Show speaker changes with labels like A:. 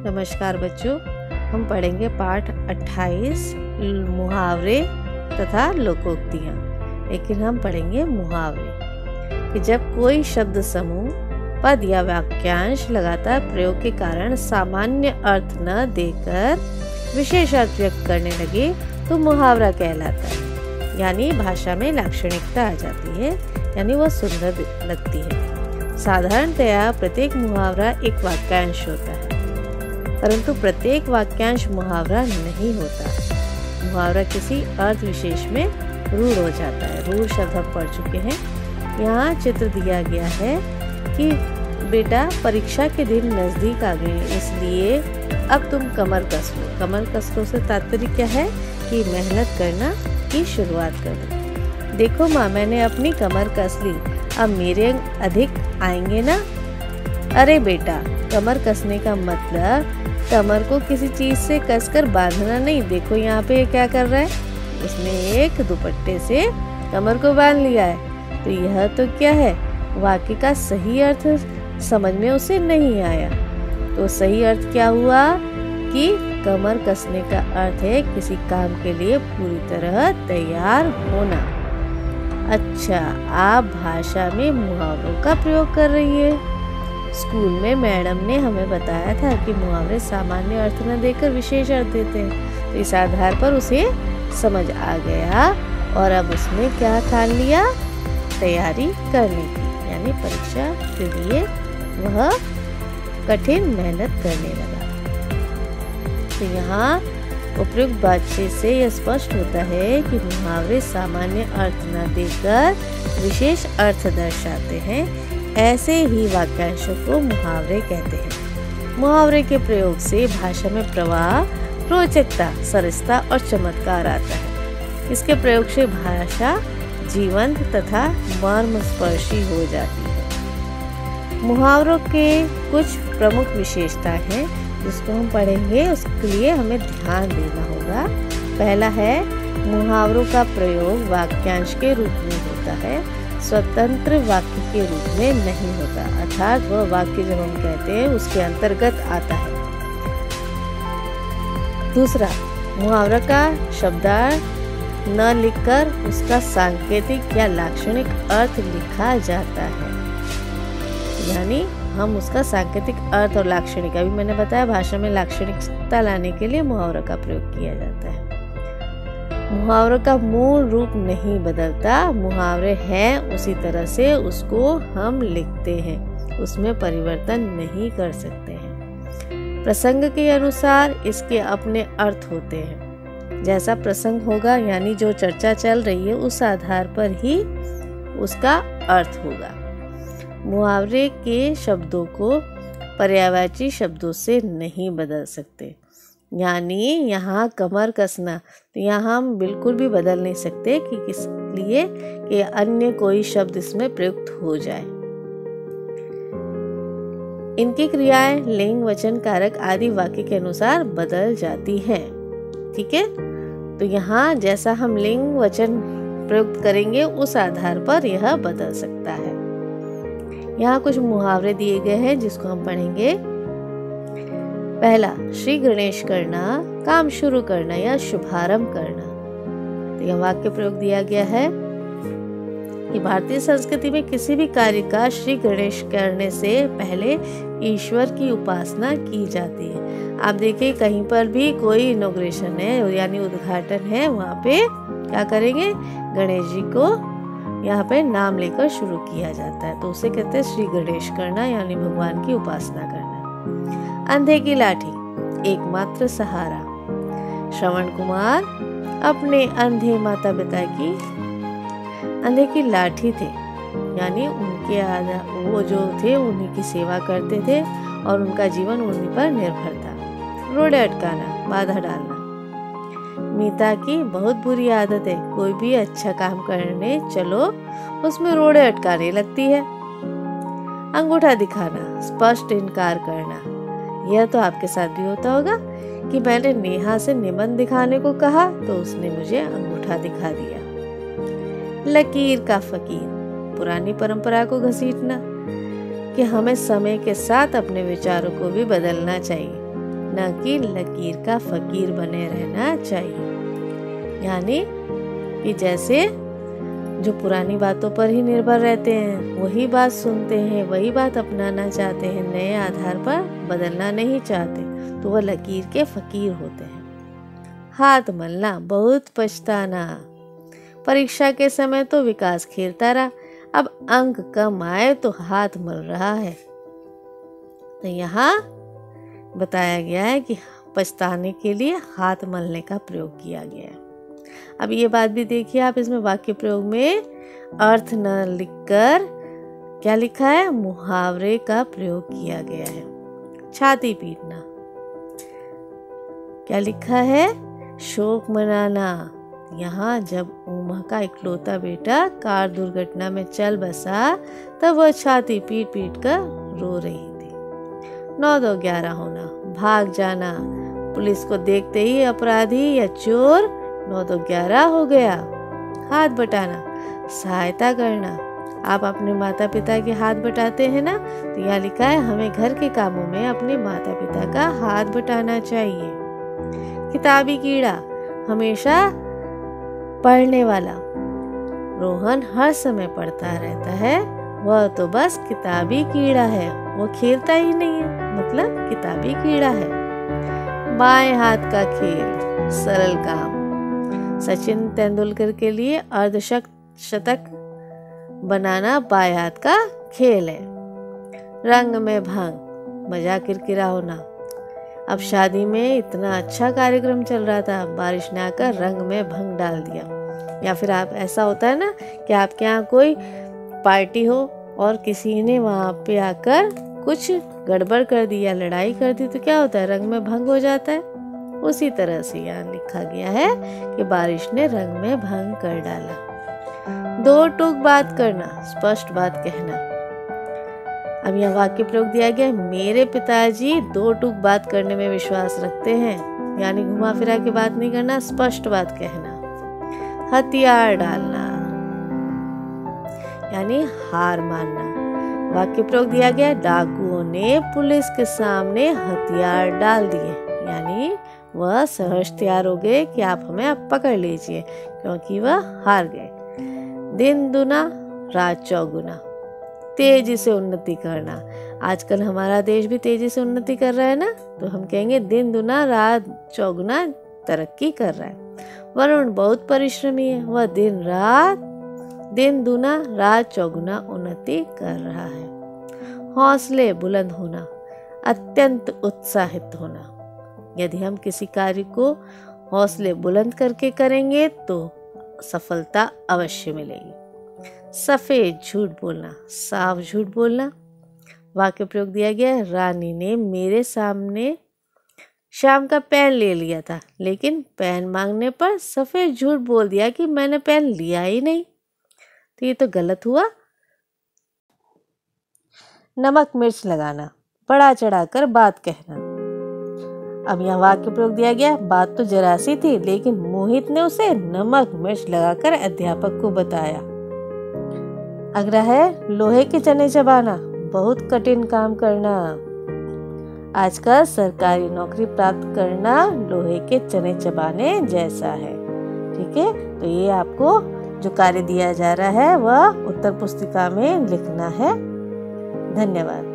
A: नमस्कार बच्चों, हम पढ़ेंगे पाठ 28 मुहावरे तथा लोकोक्तियाँ। लेकिन हम पढ़ेंगे मुहावरे कि जब कोई शब्द समूह, पद या वाक्यांश लगातार प्रयोग के कारण सामान्य अर्थ न देकर विशेष अर्थ व्यक्त करने लगे तो मुहावरा कहलाता है। यानी भाषा में लाक्षणिकता आ जाती है, यानी वह सुंदर लगती है। साधारणतया प्रत्येक मुहावरा एक वाक्यांश होता है, परंतु प्रत्येक वाक्यांश मुहावरा नहीं होता। मुहावरा किसी अर्थ विशेष में रूढ़ हो जाता है। रूढ़ शब्द हम पढ़ चुके हैं। यहाँ चित्र दिया गया है कि बेटा परीक्षा के दिन नजदीक आ गए, इसलिए अब तुम कमर कस लो। कमर कस लो से तात्पर्य क्या है कि मेहनत करना की शुरुआत कर दो। देखो माँ, मैंने अपनी कमर कस ली, अब मेरे अंक अधिक आएंगे ना। अरे बेटा, कमर कसने का मतलब कमर को किसी चीज से कसकर बांधना नहीं। देखो यहाँ पे क्या कर रहा है, उसने एक दुपट्टे से कमर को बांध लिया है। तो यह तो क्या है, वाक्य का सही अर्थ समझ में उसे नहीं आया। तो सही अर्थ क्या हुआ कि कमर कसने का अर्थ है किसी काम के लिए पूरी तरह तैयार होना। अच्छा, आप भाषा में मुहावरों का प्रयोग कर रही है। स्कूल में मैडम ने हमें बताया था कि मुहावरे सामान्य अर्थ न देकर विशेष अर्थ देते हैं। तो इस आधार पर उसे समझ आ गया और अब उसने क्या ठान लिया, तैयारी करने की, यानी परीक्षा के लिए वह कठिन मेहनत करने लगा। तो यहाँ उपयुक्त बातचीत से यह स्पष्ट होता है कि मुहावरे सामान्य अर्थ न देकर विशेष अर्थ दर्शाते हैं। ऐसे ही वाक्यांशों को मुहावरे कहते हैं। मुहावरे के प्रयोग से भाषा में प्रवाह, रोचकता, सरसता और चमत्कार आता है। इसके प्रयोग से भाषा जीवंत तथा मर्मस्पर्शी हो जाती है। मुहावरों के कुछ प्रमुख विशेषताएं हैं जिसको हम पढ़ेंगे। उसके लिए हमें ध्यान देना होगा। पहला है, मुहावरों का प्रयोग वाक्यांश के रूप में होता है, स्वतंत्र वाक्य के रूप में नहीं होता। अर्थात वह वाक्य जब हम कहते हैं उसके अंतर्गत आता है। दूसरा, मुहावरा का शब्दार्थ न लिखकर उसका सांकेतिक या लाक्षणिक अर्थ लिखा जाता है। यानी हम उसका सांकेतिक अर्थ और लाक्षणिक, अभी मैंने बताया भाषा में लाक्षणिकता लाने के लिए मुहावरा का प्रयोग किया जाता है। मुहावरों का मूल रूप नहीं बदलता, मुहावरे हैं उसी तरह से उसको हम लिखते हैं, उसमें परिवर्तन नहीं कर सकते हैं। प्रसंग के अनुसार इसके अपने अर्थ होते हैं। जैसा प्रसंग होगा, यानी जो चर्चा चल रही है उस आधार पर ही उसका अर्थ होगा। मुहावरे के शब्दों को पर्यायवाची शब्दों से नहीं बदल सकते। यानी यहाँ कमर कसना, तो यहाँ हम बिल्कुल भी बदल नहीं सकते कि किस लिए कि अन्य कोई शब्द इसमें प्रयुक्त हो जाए। इनकी क्रियाएं लिंग, वचन, कारक आदि वाक्य के अनुसार बदल जाती हैं। ठीक है, तो यहाँ जैसा हम लिंग, वचन प्रयुक्त करेंगे उस आधार पर यह बदल सकता है। यहाँ कुछ मुहावरे दिए गए हैं जिसको हम पढ़ेंगे। पहला, श्री गणेश करना, काम शुरू करना या शुभारंभ करना। तो यह वाक्य प्रयोग दिया गया है कि भारतीय संस्कृति में किसी भी कार्य का श्री गणेश करने से पहले ईश्वर की उपासना की जाती है। आप देखिए कहीं पर भी कोई इनॉग्रेशन है यानी उद्घाटन है, वहाँ पे क्या करेंगे, गणेश जी को यहाँ पे नाम लेकर शुरू किया जाता है, तो उसे कहते हैं श्री गणेश करना, यानी भगवान की उपासना करना। अंधे की लाठी, एकमात्र सहारा। श्रवण कुमार अपने अंधे माता पिता की अंधे की लाठी थे, यानी उनके वो जो थे उन्हीं की सेवा करते थे और उनका जीवन उन्हीं पर निर्भर था। रोड़े अटकाना, बाधा डालना। मीता की बहुत बुरी आदत है, कोई भी अच्छा काम करने चलो उसमें रोड़े अटकाने लगती है। अंगूठा दिखाना, स्पष्ट इनकार करना। यह तो आपके साथ भी होता होगा कि मैंने नेहा से निबंध दिखाने को कहा तो उसने मुझे अंगूठा दिखा दिया। लकीर का फकीर, पुरानी परंपरा को घसीटना कि हमें समय के साथ अपने विचारों को भी बदलना चाहिए। न कि लकीर का फकीर बने रहना चाहिए। यानी कि जैसे जो पुरानी बातों पर ही निर्भर रहते हैं, वही बात सुनते हैं, वही बात अपनाना चाहते हैं, नए आधार पर बदलना नहीं चाहते, तो वह लकीर के फकीर होते हैं। हाथ मलना, बहुत पछताना। परीक्षा के समय तो विकास खेलता रहा, अब अंक कम आए तो हाथ मल रहा है। तो यहाँ बताया गया है कि पछताने के लिए हाथ मलने का प्रयोग किया गया है। अब ये बात भी देखिए आप, इसमें वाक्य प्रयोग में अर्थ न लिखकर क्या लिखा है, मुहावरे का प्रयोग किया गया है। छाती पीटना, क्या लिखा है, शोक मनाना। यहाँ जब उमा का इकलौता बेटा कार दुर्घटना में चल बसा, तब वह छाती पीट पीट कर रो रही थी। 9-2-11 होना, भाग जाना, पुलिस को देखते ही अपराधी या चोर 9-2-11 हो गया। हाथ बटाना, सहायता करना। आप अपने माता पिता के हाथ बटाते हैं ना, तो यहाँ लिखा है हमें घर के कामों में अपने माता पिता का हाथ बटाना चाहिए। किताबी कीड़ा, हमेशा पढ़ने वाला। रोहन हर समय पढ़ता रहता है, वह तो बस किताबी कीड़ा है, वो खेलता ही नहीं है, मतलब किताबी कीड़ा है। बाएं हाथ का खेल, सरल काम। सचिन तेंदुलकर के लिए अर्धशतक बनाना बाएं हाथ का खेल है। रंग में भंग, मजाक किरकिरा होना। अब शादी में इतना अच्छा कार्यक्रम चल रहा था, बारिश ने आकर रंग में भंग डाल दिया। या फिर आप ऐसा होता है ना कि आपके यहाँ कोई पार्टी हो और किसी ने वहाँ पे आकर कुछ गड़बड़ कर दी या लड़ाई कर दी, तो क्या होता है, रंग में भंग हो जाता है। उसी तरह से यहाँ लिखा गया है कि बारिश ने रंग में भंग कर डाला। 2 टूक बात करना, स्पष्ट बात कहना। अब यह वाक्य प्रयोग दिया गया, मेरे पिताजी 2 टूक बात करने में विश्वास रखते हैं, यानी घुमा फिरा के बात नहीं करना, स्पष्ट बात कहना। हथियार डालना, यानी हार मानना। वाक्य प्रयोग दिया गया, डाकुओं ने पुलिस के सामने हथियार डाल दिए, यानी वह सहज तैयार हो गए कि आप हमें अब पकड़ लीजिए, क्योंकि वह हार गए। दिन दुना रात चौगुना, तेजी से उन्नति करना। आजकल हमारा देश भी तेजी से उन्नति कर रहा है ना, तो हम कहेंगे दिन दुना रात चौगुना तरक्की कर रहा है। वरुण बहुत परिश्रमी है, वह दिन दुना रात चौगुना उन्नति कर रहा है। हौसले बुलंद होना, अत्यंत उत्साहित होना। यदि हम किसी कार्य को हौसले बुलंद करके करेंगे तो सफलता अवश्य मिलेगी। सफेद झूठ बोलना, साफ झूठ बोलना। वाक्य प्रयोग दिया गया, रानी ने मेरे सामने शाम का पेन ले लिया था, लेकिन पेन मांगने पर सफेद झूठ बोल दिया कि मैंने पेन लिया ही नहीं, तो ये तो गलत हुआ। नमक मिर्च लगाना, बढ़ा चढ़ाकर बात कहना। अब यहाँ वाक्य प्रयोग दिया गया, बात तो जरा सी थी, लेकिन मोहित ने उसे नमक मिर्च लगाकर अध्यापक को बताया। अगला है लोहे के चने चबाना, बहुत कठिन काम करना। आजकल सरकारी नौकरी प्राप्त करना लोहे के चने चबाने जैसा है। ठीक है, तो ये आपको जो कार्य दिया जा रहा है वह उत्तर पुस्तिका में लिखना है। धन्यवाद।